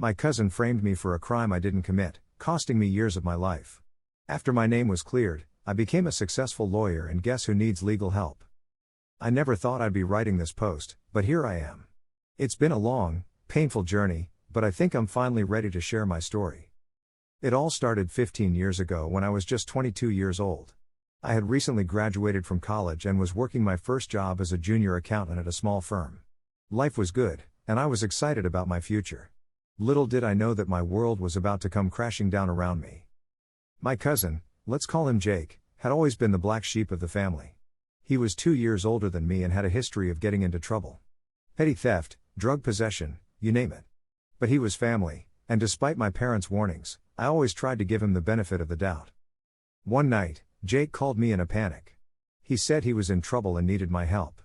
My cousin framed me for a crime I didn't commit, costing me years of my life. After my name was cleared, I became a successful lawyer, and guess who needs legal help? I never thought I'd be writing this post, but here I am. It's been a long, painful journey, but I think I'm finally ready to share my story. It all started 15 years ago when I was just 22 years old. I had recently graduated from college and was working my first job as a junior accountant at a small firm. Life was good, and I was excited about my future. Little did I know that my world was about to come crashing down around me. My cousin, let's call him Jake, had always been the black sheep of the family. He was 2 years older than me and had a history of getting into trouble. Petty theft, drug possession, you name it. But he was family, and despite my parents' warnings, I always tried to give him the benefit of the doubt. One night, Jake called me in a panic. He said he was in trouble and needed my help.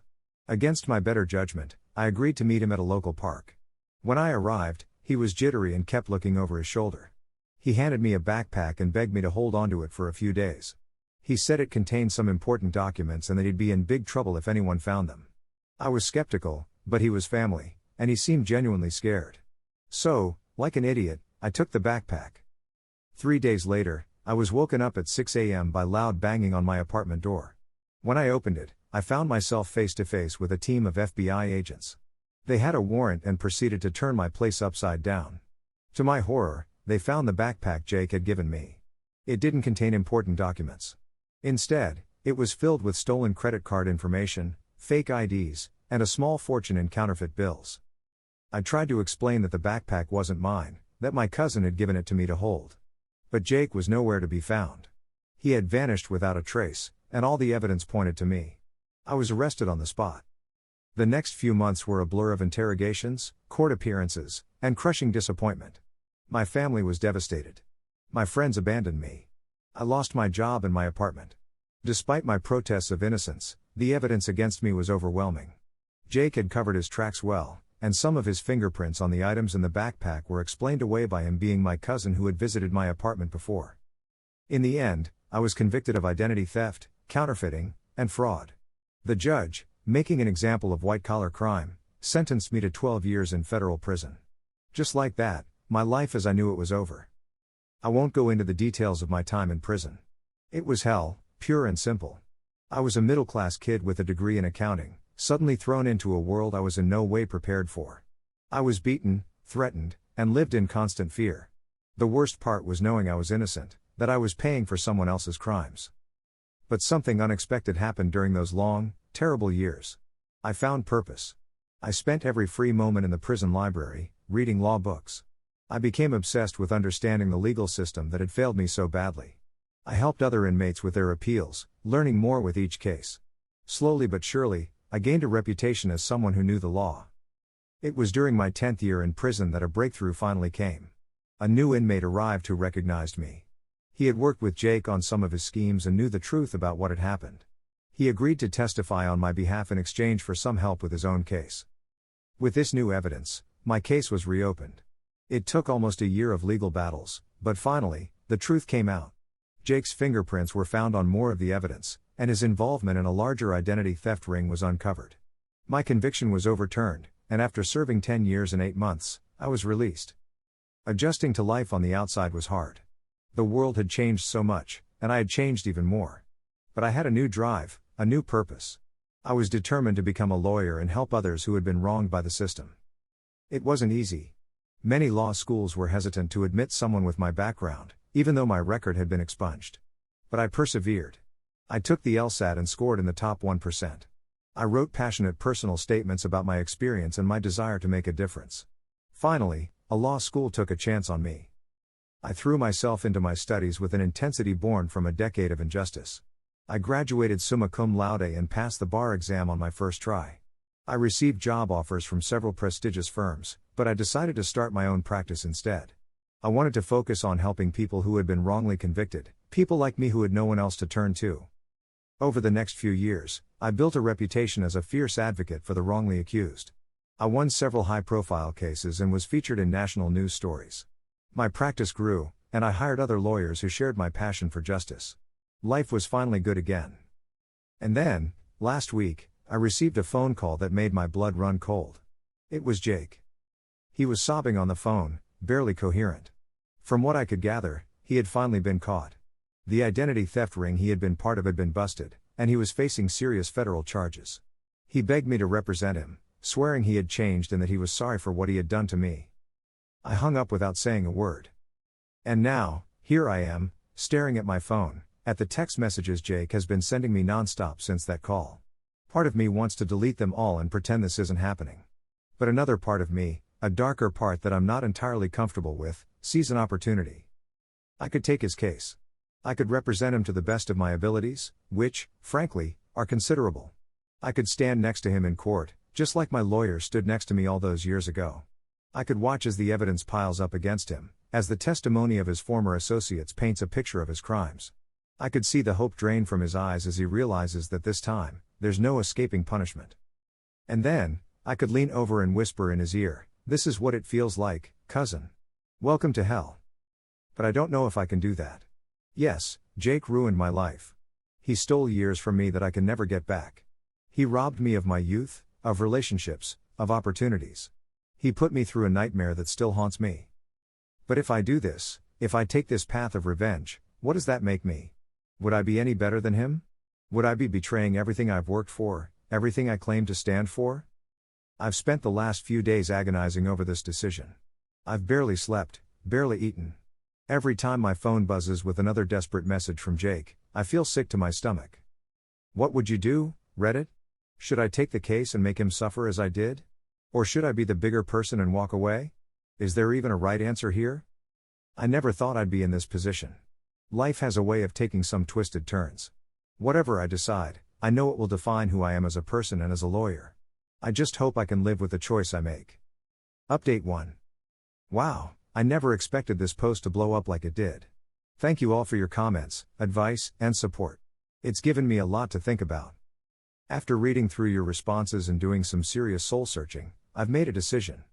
Against my better judgment, I agreed to meet him at a local park. When I arrived, he was jittery and kept looking over his shoulder. He handed me a backpack and begged me to hold onto it for a few days. He said it contained some important documents and that he'd be in big trouble if anyone found them. I was skeptical, but he was family, and he seemed genuinely scared. So, like an idiot, I took the backpack. 3 days later, I was woken up at 6 a.m. by loud banging on my apartment door. When I opened it, I found myself face to face with a team of FBI agents. They had a warrant and proceeded to turn my place upside down. To my horror, they found the backpack Jake had given me. It didn't contain important documents. Instead, it was filled with stolen credit card information, fake IDs, and a small fortune in counterfeit bills. I tried to explain that the backpack wasn't mine, that my cousin had given it to me to hold. But Jake was nowhere to be found. He had vanished without a trace, and all the evidence pointed to me. I was arrested on the spot. The next few months were a blur of interrogations, court appearances, and crushing disappointment. My family was devastated. My friends abandoned me. I lost my job and my apartment. Despite my protests of innocence, the evidence against me was overwhelming. Jake had covered his tracks well, and some of his fingerprints on the items in the backpack were explained away by him being my cousin who had visited my apartment before. In the end, I was convicted of identity theft, counterfeiting, and fraud. The judge, making an example of white-collar crime, sentenced me to 12 years in federal prison. Just like that, my life as I knew it was over. I won't go into the details of my time in prison. It was hell, pure and simple. I was a middle-class kid with a degree in accounting, suddenly thrown into a world I was in no way prepared for. I was beaten, threatened, and lived in constant fear. The worst part was knowing I was innocent, that I was paying for someone else's crimes. But something unexpected happened during those long, terrible years. I found purpose. I spent every free moment in the prison library, reading law books. I became obsessed with understanding the legal system that had failed me so badly. I helped other inmates with their appeals, learning more with each case. Slowly but surely, I gained a reputation as someone who knew the law. It was during my 10th year in prison that a breakthrough finally came. A new inmate arrived who recognized me. He had worked with Jake on some of his schemes and knew the truth about what had happened. He agreed to testify on my behalf in exchange for some help with his own case. With this new evidence, my case was reopened. It took almost a year of legal battles, but finally, the truth came out. Jake's fingerprints were found on more of the evidence, and his involvement in a larger identity theft ring was uncovered. My conviction was overturned, and after serving 10 years and 8 months, I was released. Adjusting to life on the outside was hard. The world had changed so much, and I had changed even more. But I had a new drive, a new purpose. I was determined to become a lawyer and help others who had been wronged by the system. It wasn't easy. Many law schools were hesitant to admit someone with my background, even though my record had been expunged. But I persevered. I took the LSAT and scored in the top 1%. I wrote passionate personal statements about my experience and my desire to make a difference. Finally, a law school took a chance on me. I threw myself into my studies with an intensity born from a decade of injustice. I graduated summa cum laude and passed the bar exam on my first try. I received job offers from several prestigious firms, but I decided to start my own practice instead. I wanted to focus on helping people who had been wrongly convicted, people like me who had no one else to turn to. Over the next few years, I built a reputation as a fierce advocate for the wrongly accused. I won several high-profile cases and was featured in national news stories. My practice grew, and I hired other lawyers who shared my passion for justice. Life was finally good again. And then, last week, I received a phone call that made my blood run cold. It was Jake. He was sobbing on the phone, barely coherent. From what I could gather, he had finally been caught. The identity theft ring he had been part of had been busted, and he was facing serious federal charges. He begged me to represent him, swearing he had changed and that he was sorry for what he had done to me. I hung up without saying a word. And now, here I am, staring at my phone, at the text messages Jake has been sending me nonstop since that call. Part of me wants to delete them all and pretend this isn't happening. But another part of me, a darker part that I'm not entirely comfortable with, sees an opportunity. I could take his case. I could represent him to the best of my abilities, which, frankly, are considerable. I could stand next to him in court, just like my lawyer stood next to me all those years ago. I could watch as the evidence piles up against him, as the testimony of his former associates paints a picture of his crimes. I could see the hope drain from his eyes as he realizes that this time, there's no escaping punishment. And then, I could lean over and whisper in his ear, "This is what it feels like, cousin. Welcome to hell." But I don't know if I can do that. Yes, Jake ruined my life. He stole years from me that I can never get back. He robbed me of my youth, of relationships, of opportunities. He put me through a nightmare that still haunts me. But if I do this, if I take this path of revenge, what does that make me? Would I be any better than him? Would I be betraying everything I've worked for, everything I claim to stand for? I've spent the last few days agonizing over this decision. I've barely slept, barely eaten. Every time my phone buzzes with another desperate message from Jake, I feel sick to my stomach. What would you do, Reddit? Should I take the case and make him suffer as I did? Or should I be the bigger person and walk away? Is there even a right answer here? I never thought I'd be in this position. Life has a way of taking some twisted turns. Whatever I decide, I know it will define who I am as a person and as a lawyer. I just hope I can live with the choice I make. Update 1. Wow, I never expected this post to blow up like it did. Thank you all for your comments, advice, and support. It's given me a lot to think about. After reading through your responses and doing some serious soul searching, I've made a decision.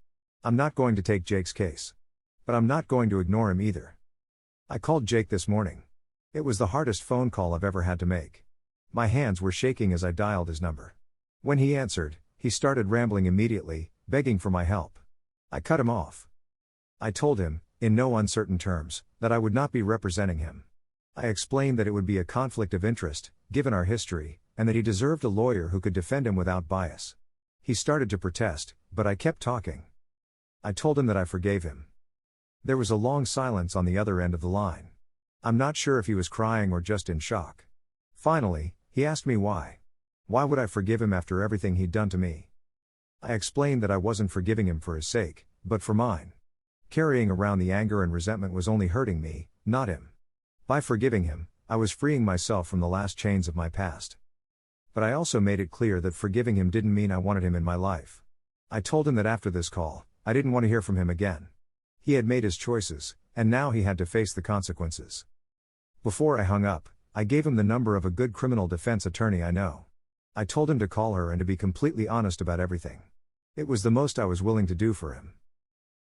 I'm not going to take Jake's case. But I'm not going to ignore him either. I called Jake this morning. It was the hardest phone call I've ever had to make. My hands were shaking as I dialed his number. When he answered, he started rambling immediately, begging for my help. I cut him off. I told him, in no uncertain terms, that I would not be representing him. I explained that it would be a conflict of interest, given our history, and that he deserved a lawyer who could defend him without bias. He started to protest, but I kept talking. I told him that I forgave him. There was a long silence on the other end of the line. I'm not sure if he was crying or just in shock. Finally, he asked me why. Why would I forgive him after everything he'd done to me? I explained that I wasn't forgiving him for his sake, but for mine. Carrying around the anger and resentment was only hurting me, not him. By forgiving him, I was freeing myself from the last chains of my past. But I also made it clear that forgiving him didn't mean I wanted him in my life. I told him that after this call, I didn't want to hear from him again. He had made his choices, and now he had to face the consequences. Before I hung up, I gave him the number of a good criminal defense attorney I know. I told him to call her and to be completely honest about everything. It was the most I was willing to do for him.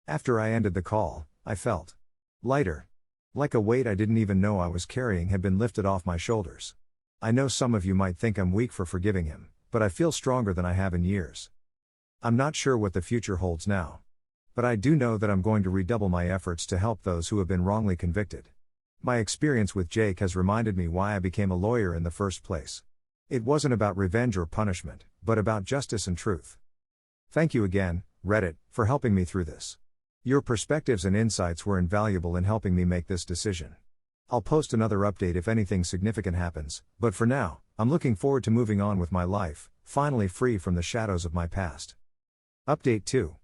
After I ended the call, I felt lighter. Like a weight I didn't even know I was carrying had been lifted off my shoulders. I know some of you might think I'm weak for forgiving him, but I feel stronger than I have in years. I'm not sure what the future holds now. But I do know that I'm going to redouble my efforts to help those who have been wrongly convicted. My experience with Jake has reminded me why I became a lawyer in the first place. It wasn't about revenge or punishment, but about justice and truth. Thank you again, Reddit, for helping me through this. Your perspectives and insights were invaluable in helping me make this decision. I'll post another update if anything significant happens, but for now, I'm looking forward to moving on with my life, finally free from the shadows of my past. Update 2.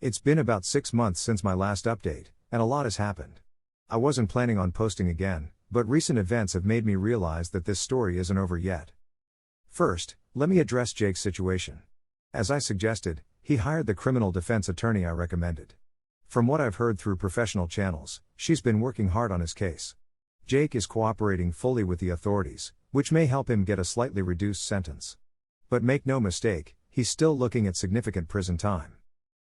It's been about 6 months since my last update, and a lot has happened. I wasn't planning on posting again, but recent events have made me realize that this story isn't over yet. First, let me address Jake's situation. As I suggested, he hired the criminal defense attorney I recommended. From what I've heard through professional channels, she's been working hard on his case. Jake is cooperating fully with the authorities, which may help him get a slightly reduced sentence. But make no mistake, he's still looking at significant prison time.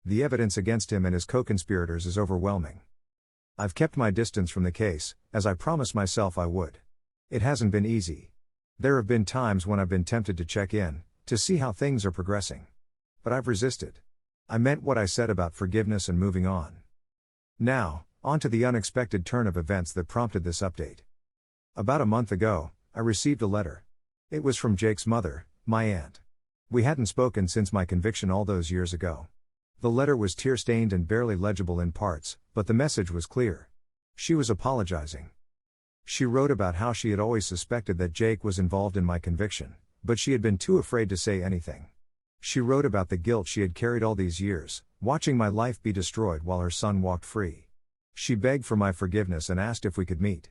The evidence against him and his co-conspirators is overwhelming. I've kept my distance from the case, as I promised myself I would. It hasn't been easy. There have been times when I've been tempted to check in, to see how things are progressing. But I've resisted. I meant what I said about forgiveness and moving on. Now, on to the unexpected turn of events that prompted this update. About a month ago, I received a letter. It was from Jake's mother, my aunt. We hadn't spoken since my conviction all those years ago. The letter was tear-stained and barely legible in parts, but the message was clear. She was apologizing. She wrote about how she had always suspected that Jake was involved in my conviction, but she had been too afraid to say anything. She wrote about the guilt she had carried all these years, watching my life be destroyed while her son walked free. She begged for my forgiveness and asked if we could meet.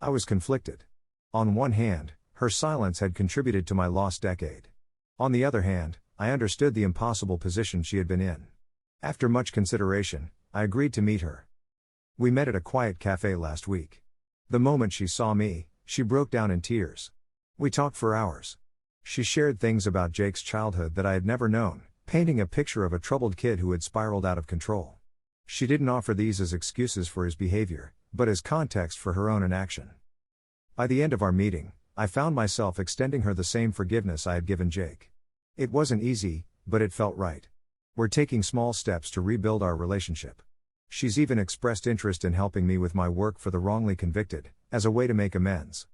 I was conflicted. On one hand, her silence had contributed to my lost decade. On the other hand, I understood the impossible position she had been in. After much consideration, I agreed to meet her. We met at a quiet cafe last week. The moment she saw me, she broke down in tears. We talked for hours. She shared things about Jake's childhood that I had never known, painting a picture of a troubled kid who had spiraled out of control. She didn't offer these as excuses for his behavior, but as context for her own inaction. By the end of our meeting, I found myself extending her the same forgiveness I had given Jake. It wasn't easy, but it felt right. We're taking small steps to rebuild our relationship. She's even expressed interest in helping me with my work for the wrongly convicted, as a way to make amends.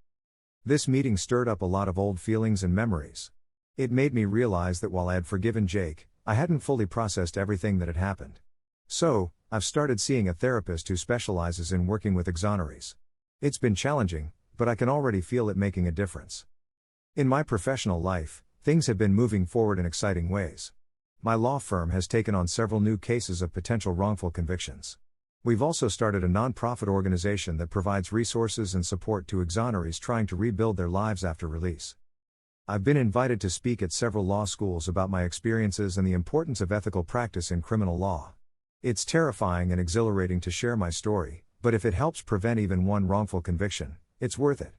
This meeting stirred up a lot of old feelings and memories. It made me realize that while I had forgiven Jake, I hadn't fully processed everything that had happened. So, I've started seeing a therapist who specializes in working with exonerees. It's been challenging, but I can already feel it making a difference. In my professional life, things have been moving forward in exciting ways. My law firm has taken on several new cases of potential wrongful convictions. We've also started a non-profit organization that provides resources and support to exonerees trying to rebuild their lives after release. I've been invited to speak at several law schools about my experiences and the importance of ethical practice in criminal law. It's terrifying and exhilarating to share my story, but if it helps prevent even one wrongful conviction, it's worth it.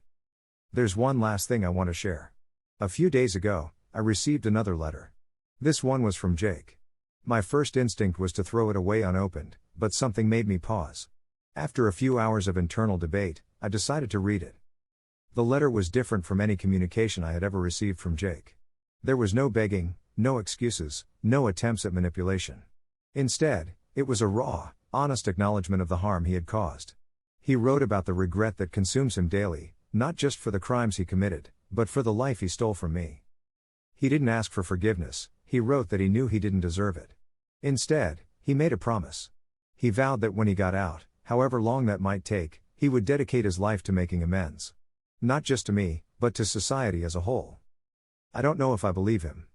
There's one last thing I want to share. A few days ago, I received another letter. This one was from Jake. My first instinct was to throw it away unopened, but something made me pause. After a few hours of internal debate, I decided to read it. The letter was different from any communication I had ever received from Jake. There was no begging, no excuses, no attempts at manipulation. Instead, it was a raw, honest acknowledgement of the harm he had caused. He wrote about the regret that consumes him daily, not just for the crimes he committed, but for the life he stole from me. He didn't ask for forgiveness. He wrote that he knew he didn't deserve it. Instead, he made a promise. He vowed that when he got out, however long that might take, he would dedicate his life to making amends. Not just to me, but to society as a whole. I don't know if I believe him.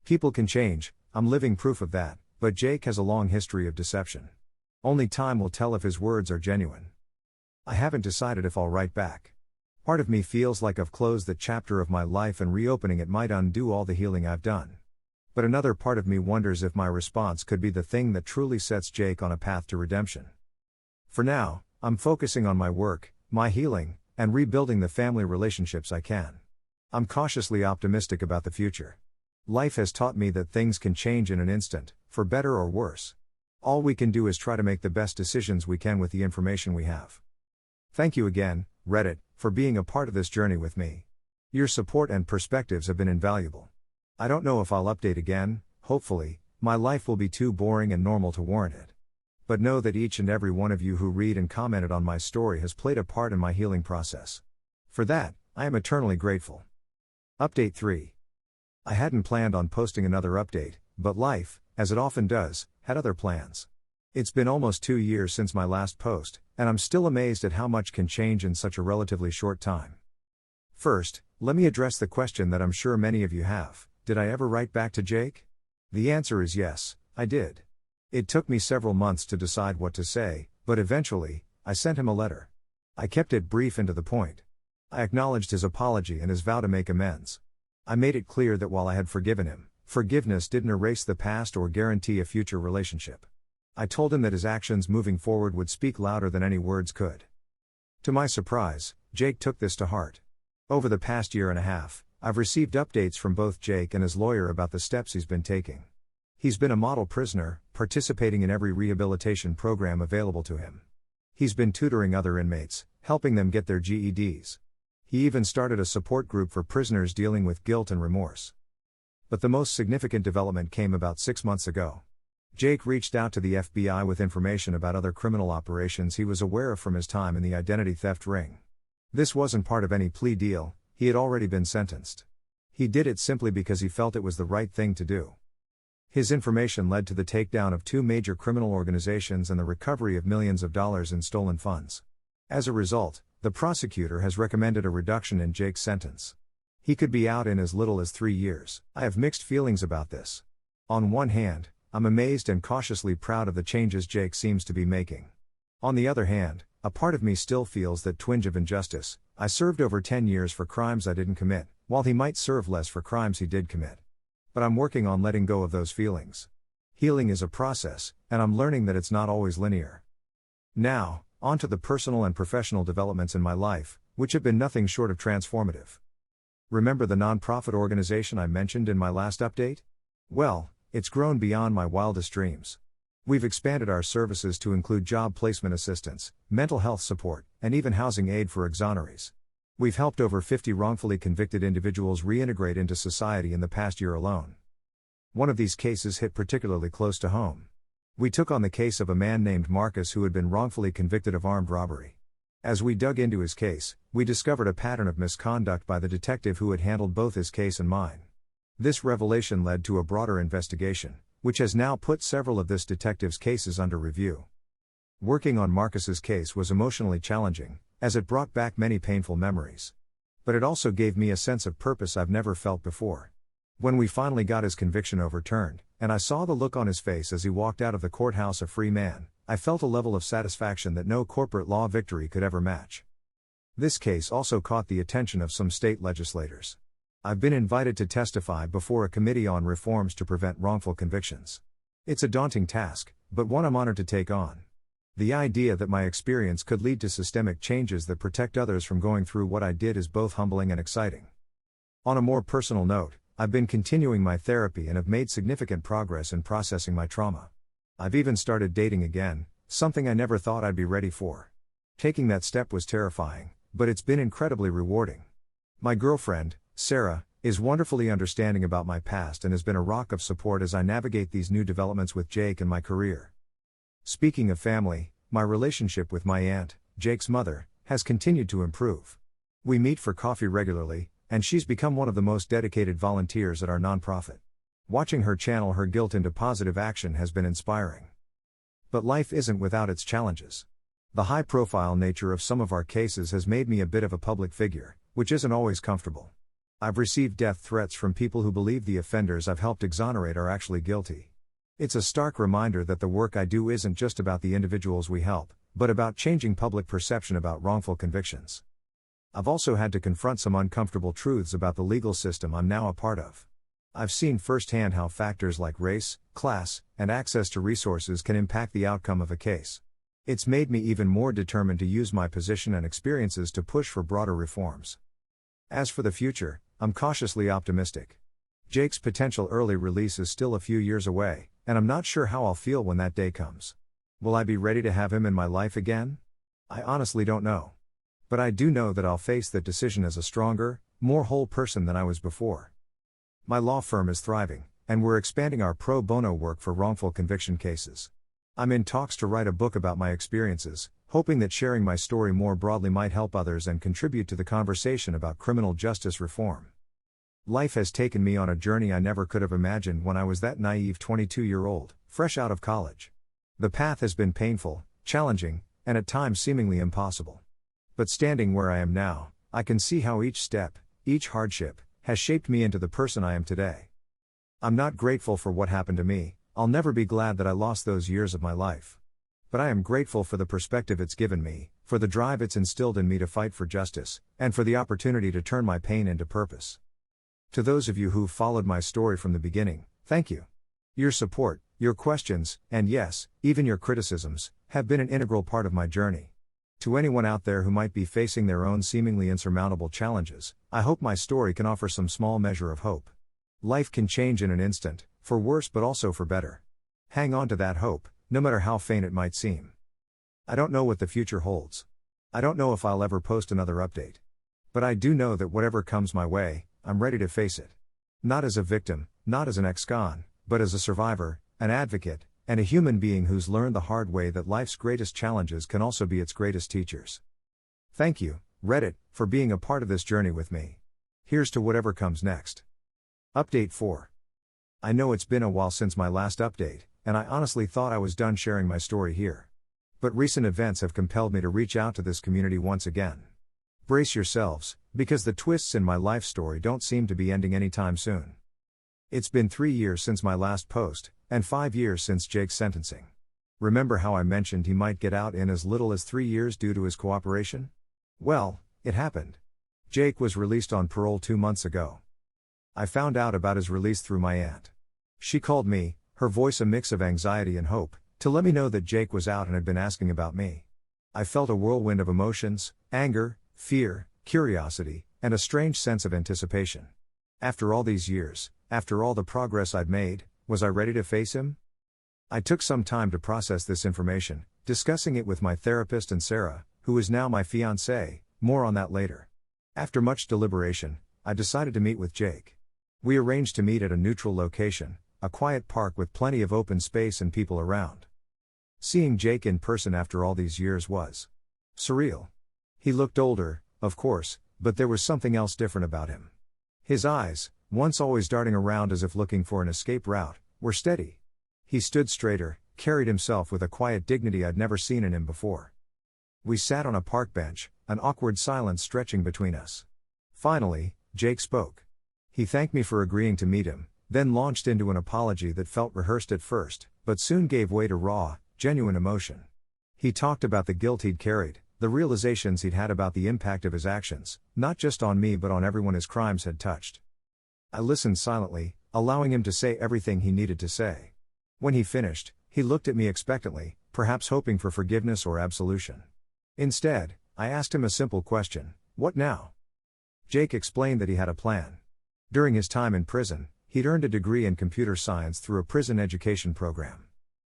People can change, I'm living proof of that, but Jake has a long history of deception. Only time will tell if his words are genuine. I haven't decided if I'll write back. Part of me feels like I've closed that chapter of my life and reopening it might undo all the healing I've done. But another part of me wonders if my response could be the thing that truly sets Jake on a path to redemption. For now, I'm focusing on my work, my healing, and rebuilding the family relationships I can. I'm cautiously optimistic about the future. Life has taught me that things can change in an instant, for better or worse. All we can do is try to make the best decisions we can with the information we have. Thank you again, Reddit, for being a part of this journey with me. Your support and perspectives have been invaluable. I don't know if I'll update again. Hopefully, my life will be too boring and normal to warrant it. But know that each and every one of you who read and commented on my story has played a part in my healing process. For that, I am eternally grateful. Update 3. I hadn't planned on posting another update, but life, as it often does, had other plans. It's been almost 2 years since my last post, and I'm still amazed at how much can change in such a relatively short time. First, let me address the question that I'm sure many of you have. Did I ever write back to Jake? The answer is yes, I did. It took me several months to decide what to say, but eventually, I sent him a letter. I kept it brief and to the point. I acknowledged his apology and his vow to make amends. I made it clear that while I had forgiven him, forgiveness didn't erase the past or guarantee a future relationship. I told him that his actions moving forward would speak louder than any words could. To my surprise, Jake took this to heart. Over the past year and a half, I've received updates from both Jake and his lawyer about the steps he's been taking. He's been a model prisoner, participating in every rehabilitation program available to him. He's been tutoring other inmates, helping them get their GEDs. He even started a support group for prisoners dealing with guilt and remorse. But the most significant development came about 6 months ago. Jake reached out to the FBI with information about other criminal operations he was aware of from his time in the identity theft ring. This wasn't part of any plea deal, he had already been sentenced. He did it simply because he felt it was the right thing to do. His information led to the takedown of 2 major criminal organizations and the recovery of millions of dollars in stolen funds. As a result, the prosecutor has recommended a reduction in Jake's sentence. He could be out in as little as 3 years. I have mixed feelings about this. On one hand, I'm amazed and cautiously proud of the changes Jake seems to be making. On the other hand, a part of me still feels that twinge of injustice. I served over 10 years for crimes I didn't commit, while he might serve less for crimes he did commit. But I'm working on letting go of those feelings. Healing is a process, and I'm learning that it's not always linear. Now, on to the personal and professional developments in my life, which have been nothing short of transformative. Remember the nonprofit organization I mentioned in my last update? Well, it's grown beyond my wildest dreams. We've expanded our services to include job placement assistance, mental health support, and even housing aid for exonerees. We've helped over 50 wrongfully convicted individuals reintegrate into society in the past year alone. One of these cases hit particularly close to home. We took on the case of a man named Marcus who had been wrongfully convicted of armed robbery. As we dug into his case, we discovered a pattern of misconduct by the detective who had handled both his case and mine. This revelation led to a broader investigation, which has now put several of this detective's cases under review. Working on Marcus's case was emotionally challenging, as it brought back many painful memories. But it also gave me a sense of purpose I've never felt before. When we finally got his conviction overturned, and I saw the look on his face as he walked out of the courthouse a free man, I felt a level of satisfaction that no corporate law victory could ever match. This case also caught the attention of some state legislators. I've been invited to testify before a committee on reforms to prevent wrongful convictions. It's a daunting task, but one I'm honored to take on. The idea that my experience could lead to systemic changes that protect others from going through what I did is both humbling and exciting. On a more personal note, I've been continuing my therapy and have made significant progress in processing my trauma. I've even started dating again, something I never thought I'd be ready for. Taking that step was terrifying, but it's been incredibly rewarding. My girlfriend, Sarah, is wonderfully understanding about my past and has been a rock of support as I navigate these new developments with Jake and my career. Speaking of family, my relationship with my aunt, Jake's mother, has continued to improve. We meet for coffee regularly, and she's become one of the most dedicated volunteers at our nonprofit. Watching her channel her guilt into positive action has been inspiring. But life isn't without its challenges. The high-profile nature of some of our cases has made me a bit of a public figure, which isn't always comfortable. I've received death threats from people who believe the offenders I've helped exonerate are actually guilty. It's a stark reminder that the work I do isn't just about the individuals we help, but about changing public perception about wrongful convictions. I've also had to confront some uncomfortable truths about the legal system I'm now a part of. I've seen firsthand how factors like race, class, and access to resources can impact the outcome of a case. It's made me even more determined to use my position and experiences to push for broader reforms. As for the future, I'm cautiously optimistic. Jake's potential early release is still a few years away, and I'm not sure how I'll feel when that day comes. Will I be ready to have him in my life again? I honestly don't know. But I do know that I'll face that decision as a stronger, more whole person than I was before. My law firm is thriving, and we're expanding our pro bono work for wrongful conviction cases. I'm in talks to write a book about my experiences, hoping that sharing my story more broadly might help others and contribute to the conversation about criminal justice reform. Life has taken me on a journey I never could have imagined when I was that naive 22-year-old, fresh out of college. The path has been painful, challenging, and at times seemingly impossible. But standing where I am now, I can see how each step, each hardship, has shaped me into the person I am today. I'm not grateful for what happened to me, I'll never be glad that I lost those years of my life. But I am grateful for the perspective it's given me, for the drive it's instilled in me to fight for justice, and for the opportunity to turn my pain into purpose. To those of you who've followed my story from the beginning, thank you. Your support, your questions, and yes, even your criticisms, have been an integral part of my journey. To anyone out there who might be facing their own seemingly insurmountable challenges, I hope my story can offer some small measure of hope. Life can change in an instant, for worse but also for better. Hang on to that hope, no matter how faint it might seem. I don't know what the future holds. I don't know if I'll ever post another update. But I do know that whatever comes my way, I'm ready to face it. Not as a victim, not as an ex-con, but as a survivor, an advocate, and a human being who's learned the hard way that life's greatest challenges can also be its greatest teachers. Thank you, Reddit, for being a part of this journey with me. Here's to whatever comes next. Update 4. I know it's been a while since my last update, and I honestly thought I was done sharing my story here. But recent events have compelled me to reach out to this community once again. Brace yourselves, because the twists in my life story don't seem to be ending anytime soon. It's been 3 years since my last post, and 5 years since Jake's sentencing. Remember how I mentioned he might get out in as little as 3 years due to his cooperation? Well, it happened. Jake was released on parole 2 months ago. I found out about his release through my aunt. She called me, her voice a mix of anxiety and hope, to let me know that Jake was out and had been asking about me. I felt a whirlwind of emotions, anger, fear, curiosity, and a strange sense of anticipation. After all these years, after all the progress I'd made, was I ready to face him? I took some time to process this information, discussing it with my therapist and Sarah, who is now my fiancée. More on that later. After much deliberation, I decided to meet with Jake. We arranged to meet at a neutral location, a quiet park with plenty of open space and people around. Seeing Jake in person after all these years was surreal. He looked older, of course, but there was something else different about him. His eyes, once always darting around as if looking for an escape route, were steady. He stood straighter, carried himself with a quiet dignity I'd never seen in him before. We sat on a park bench, an awkward silence stretching between us. Finally, Jake spoke. He thanked me for agreeing to meet him, then launched into an apology that felt rehearsed at first, but soon gave way to raw, genuine emotion. He talked about the guilt he'd carried, the realizations he'd had about the impact of his actions, not just on me but on everyone his crimes had touched. I listened silently, allowing him to say everything he needed to say. When he finished, he looked at me expectantly, perhaps hoping for forgiveness or absolution. Instead, I asked him a simple question: what now? Jake explained that he had a plan. During his time in prison, he'd earned a degree in computer science through a prison education program.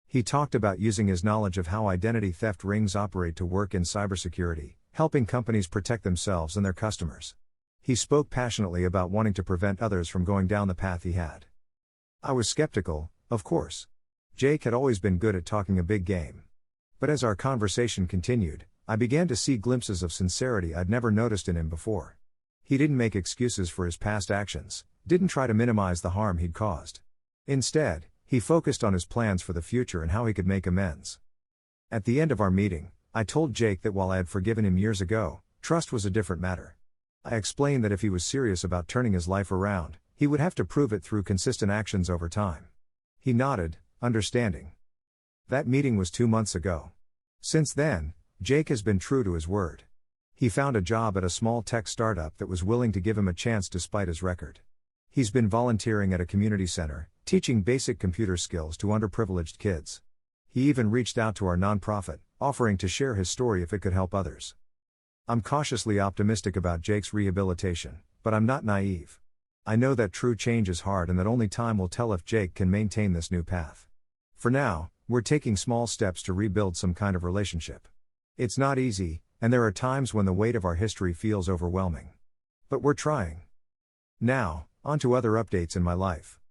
He talked about using his knowledge of how identity theft rings operate to work in cybersecurity, helping companies protect themselves and their customers. He spoke passionately about wanting to prevent others from going down the path he had. I was skeptical, of course. Jake had always been good at talking a big game. But as our conversation continued, I began to see glimpses of sincerity I'd never noticed in him before. He didn't make excuses for his past actions, didn't try to minimize the harm he'd caused. Instead, he focused on his plans for the future and how he could make amends. At the end of our meeting, I told Jake that while I had forgiven him years ago, trust was a different matter. I explained that if he was serious about turning his life around, he would have to prove it through consistent actions over time. He nodded, understanding. That meeting was 2 months ago. Since then, Jake has been true to his word. He found a job at a small tech startup that was willing to give him a chance despite his record. He's been volunteering at a community center, teaching basic computer skills to underprivileged kids. He even reached out to our nonprofit, offering to share his story if it could help others. I'm cautiously optimistic about Jake's rehabilitation, but I'm not naive. I know that true change is hard and that only time will tell if Jake can maintain this new path. For now, we're taking small steps to rebuild some kind of relationship. It's not easy, and there are times when the weight of our history feels overwhelming. But we're trying. Now, on to other updates in my life.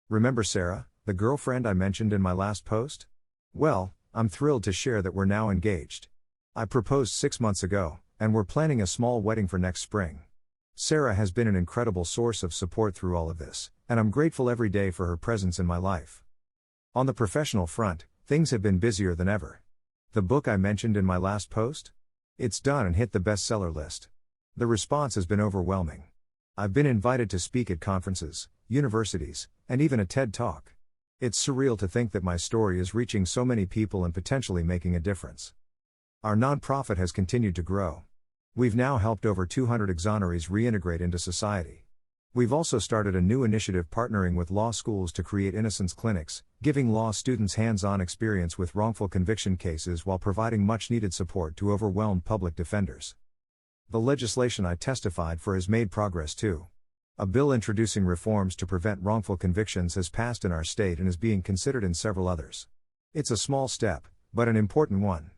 Remember Sarah, the girlfriend I mentioned in my last post? Well, I'm thrilled to share that we're now engaged. I proposed 6 months ago, and we're planning a small wedding for next spring. Sarah has been an incredible source of support through all of this, and I'm grateful every day for her presence in my life. On the professional front, things have been busier than ever. The book I mentioned in my last post? It's done and hit the bestseller list. The response has been overwhelming. I've been invited to speak at conferences, universities, and even a TED Talk. It's surreal to think that my story is reaching so many people and potentially making a difference. Our nonprofit has continued to grow. We've now helped over 200 exonerees reintegrate into society. We've also started a new initiative partnering with law schools to create innocence clinics, giving law students hands-on experience with wrongful conviction cases while providing much-needed support to overwhelmed public defenders. The legislation I testified for has made progress too. A bill introducing reforms to prevent wrongful convictions has passed in our state and is being considered in several others. It's a small step, but an important one.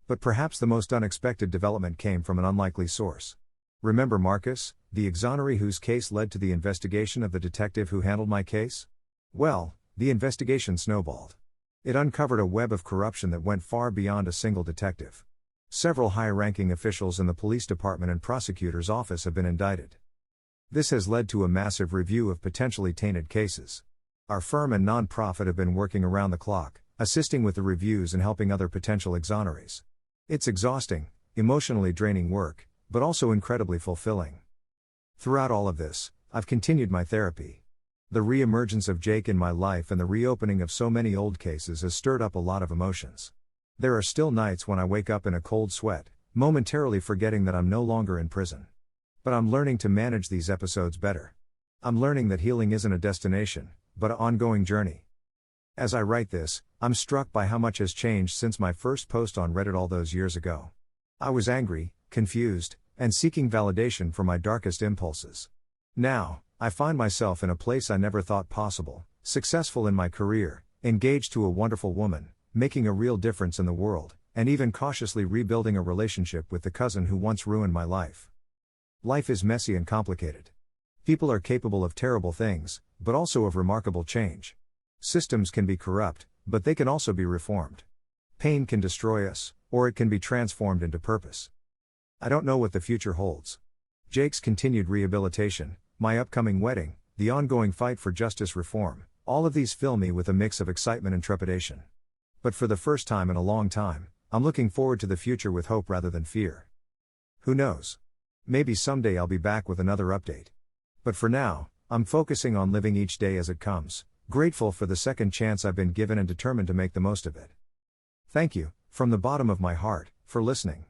But perhaps the most unexpected development came from an unlikely source. Remember Marcus, the exoneree whose case led to the investigation of the detective who handled my case? Well, the investigation snowballed. It uncovered a web of corruption that went far beyond a single detective. Several high-ranking officials in the police department and prosecutor's office have been indicted. This has led to a massive review of potentially tainted cases. Our firm and non-profit have been working around the clock, assisting with the reviews and helping other potential exonerees. It's exhausting, emotionally draining work, but also incredibly fulfilling. Throughout all of this, I've continued my therapy. The re-emergence of Jake in my life and the reopening of so many old cases has stirred up a lot of emotions. There are still nights when I wake up in a cold sweat, momentarily forgetting that I'm no longer in prison. But I'm learning to manage these episodes better. I'm learning that healing isn't a destination, but an ongoing journey. As I write this, I'm struck by how much has changed since my first post on Reddit all those years ago. I was angry, confused, and seeking validation for my darkest impulses. Now, I find myself in a place I never thought possible, successful in my career, engaged to a wonderful woman, making a real difference in the world, and even cautiously rebuilding a relationship with the cousin who once ruined my life. Life is messy and complicated. People are capable of terrible things, but also of remarkable change. Systems can be corrupt, but they can also be reformed. Pain can destroy us, or it can be transformed into purpose. I don't know what the future holds. Jake's continued rehabilitation, my upcoming wedding, the ongoing fight for justice reform, all of these fill me with a mix of excitement and trepidation. But for the first time in a long time, I'm looking forward to the future with hope rather than fear. Who knows? Maybe someday I'll be back with another update. But for now, I'm focusing on living each day as it comes, grateful for the second chance I've been given and determined to make the most of it. Thank you, from the bottom of my heart, for listening.